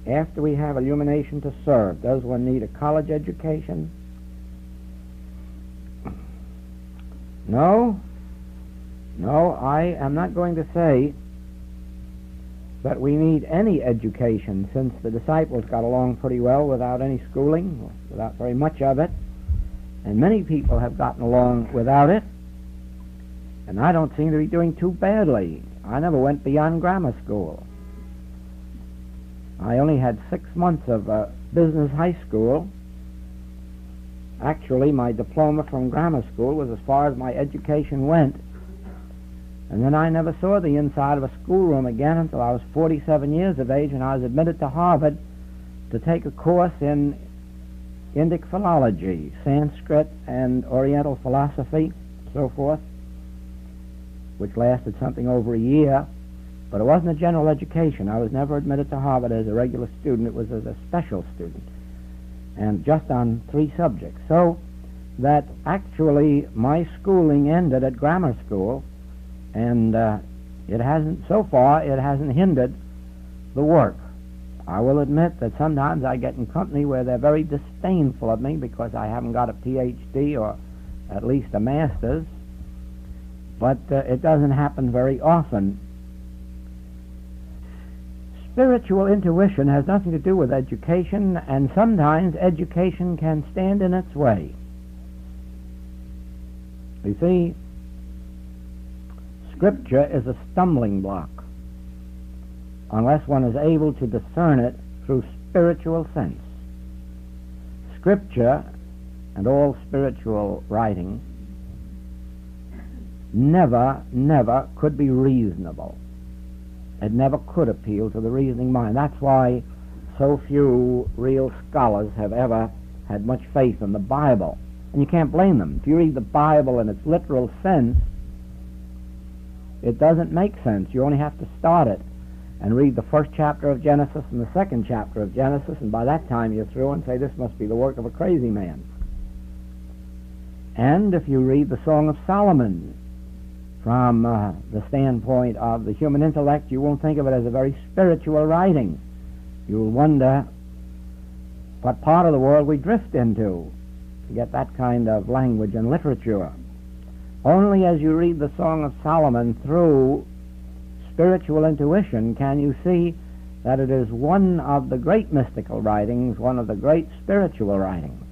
after we have illumination to serve, does one need a college education? No. No, I am not going to say that we need any education, since the disciples got along pretty well without any schooling, without very much of it, and many people have gotten along without it, and I don't seem to be doing too badly. I never went beyond grammar school. I only had 6 months of business high school. Actually, my diploma from grammar school was as far as my education went. And then I never saw the inside of a schoolroom again until I was 47 years of age, and I was admitted to Harvard to take a course in Indic philology, Sanskrit and Oriental philosophy, so forth, which lasted something over a year. But it wasn't a general education. I was never admitted to Harvard as a regular student. It was as a special student, and just on 3 subjects. So that actually my schooling ended at grammar school, and it hasn't hindered the work. I will admit that sometimes I get in company where they're very disdainful of me because I haven't got a PhD or at least a master's, but it doesn't happen very often. Spiritual intuition has nothing to do with education, and sometimes education can stand in its way. You see, Scripture is a stumbling block unless one is able to discern it through spiritual sense. Scripture and all spiritual writings never could be reasonable. It never could appeal to the reasoning mind. That's why so few real scholars have ever had much faith in the Bible. And you can't blame them. If you read the Bible in its literal sense, it doesn't make sense. You only have to start it and read the first chapter of Genesis and the second chapter of Genesis, and by that time you're through and say, this must be the work of a crazy man. And if you read the Song of Solomon from the standpoint of the human intellect, you won't think of it as a very spiritual writing. You'll wonder what part of the world we drift into to get that kind of language and literature. Only as you read the Song of Solomon through spiritual intuition can you see that it is one of the great mystical writings, one of the great spiritual writings,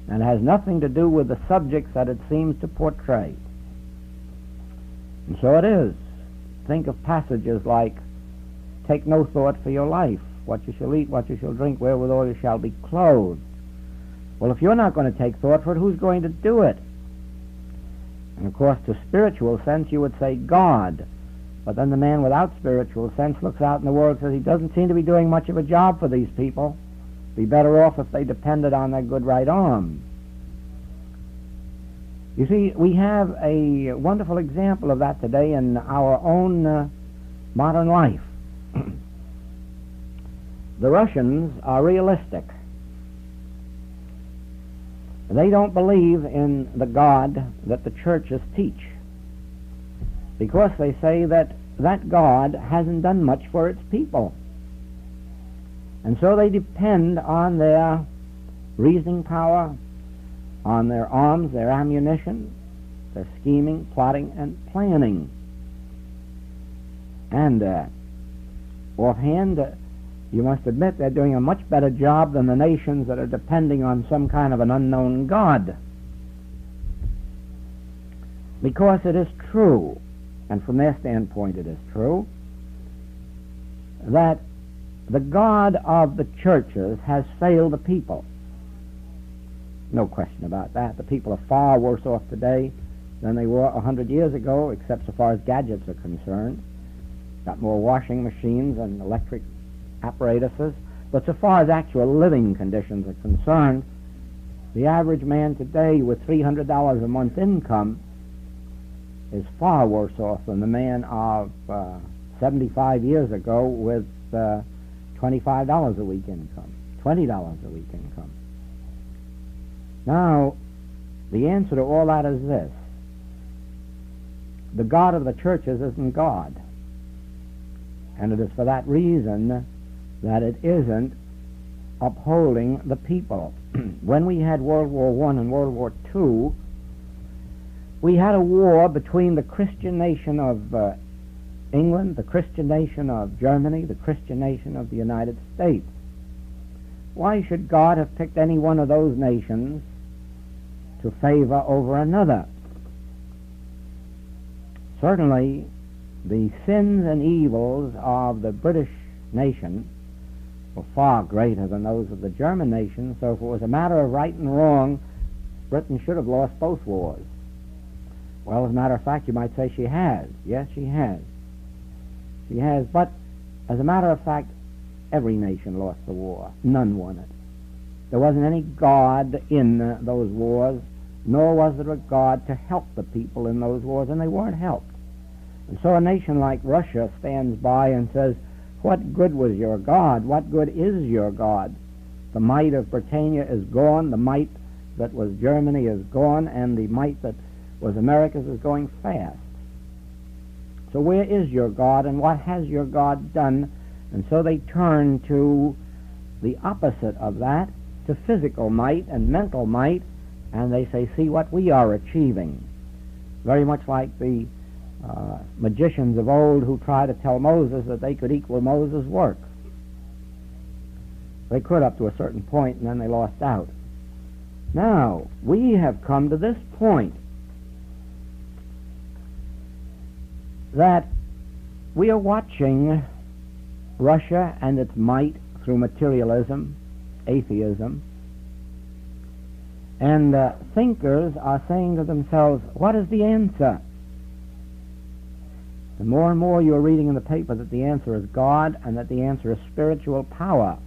and has nothing to do with the subjects that it seems to portray. And so it is. Think of passages like, take no thought for your life, what you shall eat, what you shall drink, wherewithal you shall be clothed. Well, if you're not going to take thought for it, who's going to do it? And of course, to spiritual sense, you would say God. But then the man without spiritual sense looks out in the world and says he doesn't seem to be doing much of a job for these people. Be better off if they depended on their good right arm. You see, we have a wonderful example of that today in our own modern life. The Russians are realistic. They don't believe in the God that the churches teach, because they say that that God hasn't done much for its people. And so they depend on their reasoning power, on their arms, their ammunition, their scheming, plotting, and planning. And offhand, you must admit they're doing a much better job than the nations that are depending on some kind of an unknown God. Because it is true, and from their standpoint it is true, that the God of the churches has failed the people. No question about that. The people are far worse off today than they were 100 years ago, except so far as gadgets are concerned. Got more washing machines and electric apparatuses. But so far as actual living conditions are concerned, the average man today with $300 a month income is far worse off than the man of 75 years ago with $25 a week income, $20 a week income. Now, the answer to all that is this. The God of the churches isn't God. And it is for that reason that it isn't upholding the people. When we had World War I and World War II, we had a war between the Christian nation of England, the Christian nation of Germany, the Christian nation of the United States. Why should God have picked any one of those nations to favor over another? Certainly, the sins and evils of the British nation were far greater than those of the German nation, so if it was a matter of right and wrong, Britain should have lost both wars. Well, as a matter of fact, you might say she has. Yes, she has. She has, but as a matter of fact, every nation lost the war. None won it. There wasn't any God in those wars, nor was there a God to help the people in those wars, and they weren't helped. And so a nation like Russia stands by and says, what good was your God? What good is your God? The might of Britannia is gone, the might that was Germany is gone, and the might that was America's is going fast. So where is your God, and what has your God done? And so they turn to the opposite of that, to physical might and mental might, and they say, see what we are achieving. Very much like the magicians of old who tried to tell Moses that they could equal Moses' work. They could up to a certain point, and then they lost out. Now, we have come to this point that we are watching Russia and its might through materialism, atheism, and thinkers are saying to themselves, what is the answer? And more you're reading in the paper that the answer is God and that the answer is spiritual power.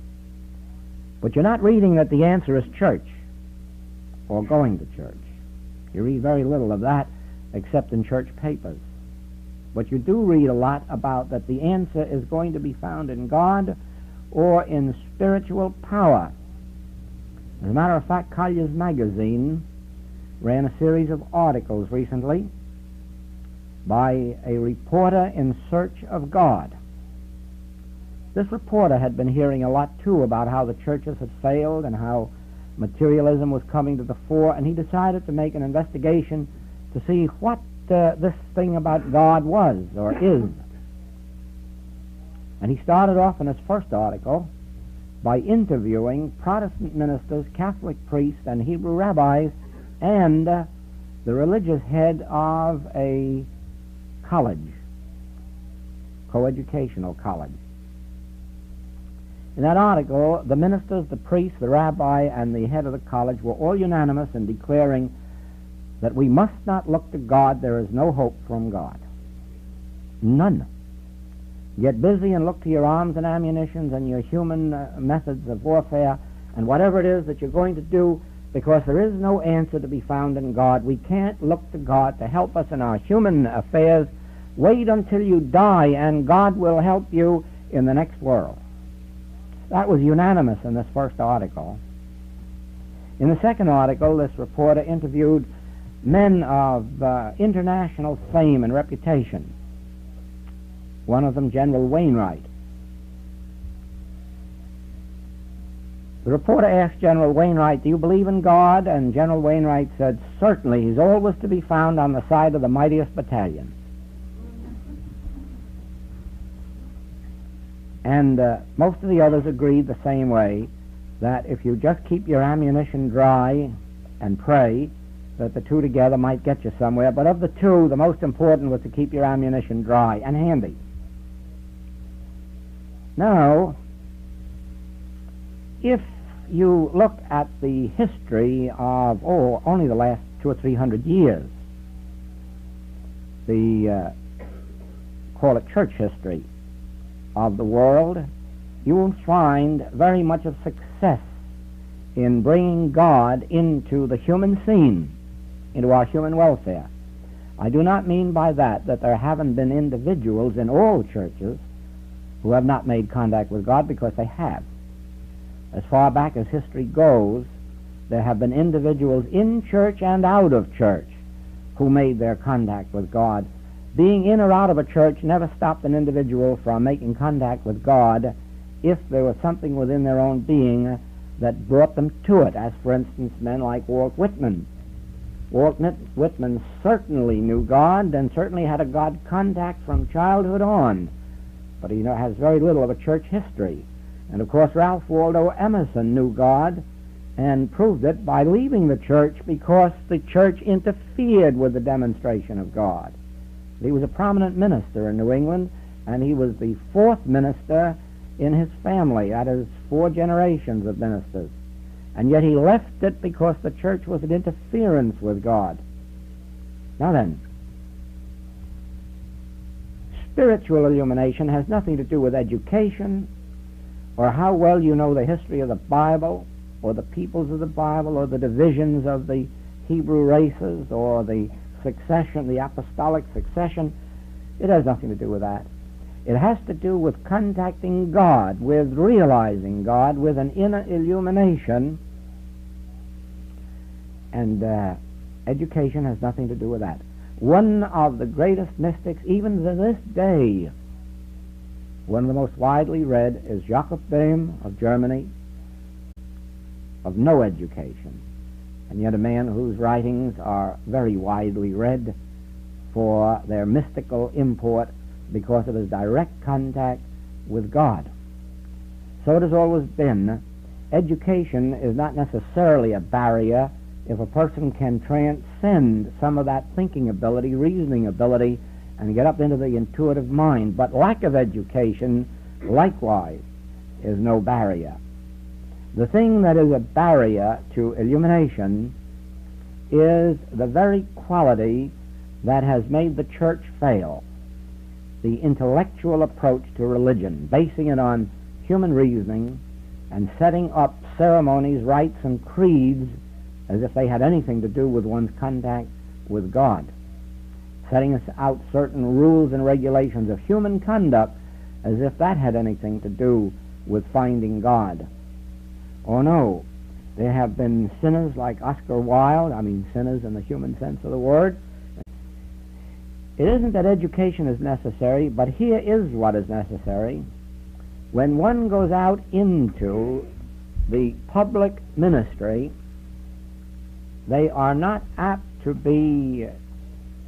But you're not reading that the answer is church or going to church. You read very little of that except in church papers. But you do read a lot about that the answer is going to be found in God or in spiritual power. As a matter of fact, Collier's magazine ran a series of articles recently by a reporter in search of God. This reporter had been hearing a lot, too, about how the churches had failed and how materialism was coming to the fore, and he decided to make an investigation to see what this thing about God was or is. And he started off in his first article by interviewing Protestant ministers, Catholic priests, and Hebrew rabbis, and the religious head of a college, coeducational college. In that article, the ministers, the priest, the rabbi, and the head of the college were all unanimous in declaring that we must not look to God. There is no hope from God. None. Get busy and look to your arms and ammunitions and your human methods of warfare and whatever it is that you're going to do, because there is no answer to be found in God. We can't look to God to help us in our human affairs. Wait until you die and God will help you in the next world. That was unanimous in this first article. In the second article, this reporter interviewed men of international fame and reputation. One of them, General Wainwright. The reporter asked General Wainwright, do you believe in God? And General Wainwright said, certainly, he's always to be found on the side of the mightiest battalions. And most of the others agreed the same way, that if you just keep your ammunition dry and pray, that the two together might get you somewhere. But of the two, the most important was to keep your ammunition dry and handy. Now, if you look at the history of, only the last 200 or 300 years, the, call it church history of the world, you will find very much of success in bringing God into the human scene, into our human welfare. I do not mean by that there haven't been individuals in all churches who have not made contact with God, because they have. As far back as history goes, there have been individuals in church and out of church who made their contact with God. Being in or out of a church never stopped an individual from making contact with God if there was something within their own being that brought them to it, as for instance men like Walt Whitman. Walt Whitman certainly knew God and certainly had a God contact from childhood on, but he has very little of a church history. And of course Ralph Waldo Emerson knew God and proved it by leaving the church because the church interfered with the demonstration of God. He was a prominent minister in New England, and he was the fourth minister in his family. That is 4 generations of ministers. And yet he left it because the church was an interference with God. Now then, spiritual illumination has nothing to do with education or how well you know the history of the Bible or the peoples of the Bible or the divisions of the Hebrew races or the succession, the apostolic succession. It has nothing to do with that. It has to do with contacting God, with realizing God, with an inner illumination, and education has nothing to do with that. One of the greatest mystics, even to this day, one of the most widely read, is Jakob Böhm of Germany, of no education, and yet a man whose writings are very widely read for their mystical import because of his direct contact with God. So it has always been. Education is not necessarily a barrier if a person can transcend some of that thinking ability, reasoning ability, and get up into the intuitive mind. But lack of education, likewise, is no barrier. The thing that is a barrier to illumination is the very quality that has made the church fail: the intellectual approach to religion, basing it on human reasoning and setting up ceremonies, rites, and creeds as if they had anything to do with one's contact with God, setting us out certain rules and regulations of human conduct as if that had anything to do with finding God. Oh no, there have been sinners like Oscar Wilde, I mean sinners in the human sense of the word. It isn't that education is necessary, but here is what is necessary. When one goes out into the public ministry, they are not apt to be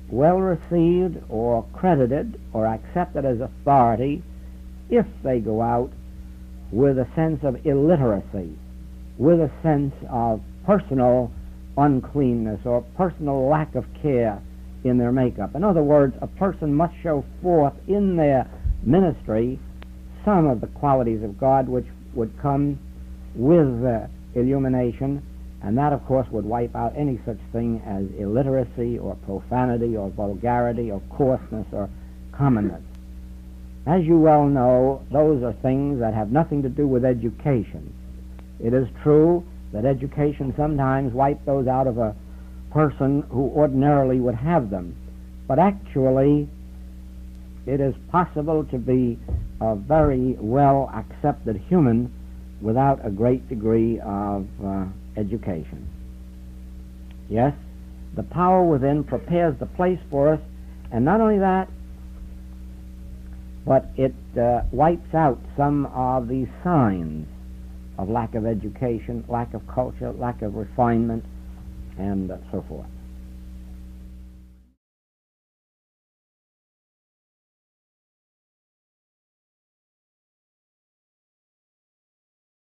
well received or credited or accepted as authority if they go out with a sense of illiteracy, with a sense of personal uncleanness or personal lack of care in their makeup. In other words, a person must show forth in their ministry some of the qualities of God which would come with illumination, and that of course would wipe out any such thing as illiteracy or profanity or vulgarity or coarseness or commonness. As you well know, those are things that have nothing to do with education. It is true that education sometimes wipes those out of a person who ordinarily would have them, but actually it is possible to be a very well accepted human without a great degree of education. Yes, the power within prepares the place for us, and not only that, but it wipes out some of these signs of lack of education, lack of culture, lack of refinement, and so forth.